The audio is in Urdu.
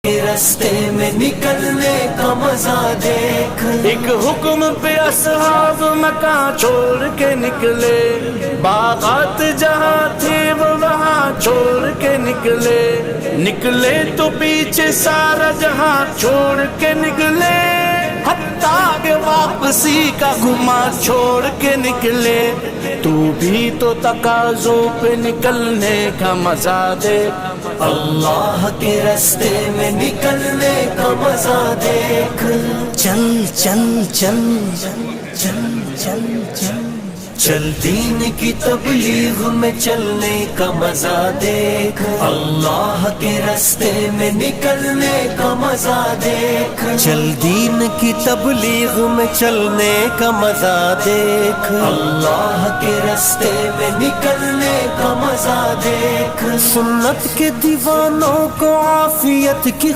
کے راستے میں نکلنے کا مزہ دیکھ۔ ایک حکم پہ اصحاب مکہ چھوڑ کے نکلے، باغات جہاں تھے وہ وہاں چھوڑ کے نکلے، نکلے تو پیچھے سارا جہاں چھوڑ کے نکلے، حتیٰ کہ واپسی کا گما چھوڑ کے نکلے۔ تو بھی تو تقاضوں پہ نکلنے کا مزہ دے، اللہ کے راستے میں نکلنے کا مزہ دیکھ۔ چل چل چل چل چل چل چل دین کی تبلیغ میں چلنے کا مزہ دیکھ، اللہ کے راستے میں نکلنے کا مزہ دیکھ۔ چل دین کی تبلیغ میں چلنے کا مزہ دیکھ، اللہ کے راستے میں نکلنے کا مزہ دیکھ۔ سنت کے دیوانوں کو عافیت کی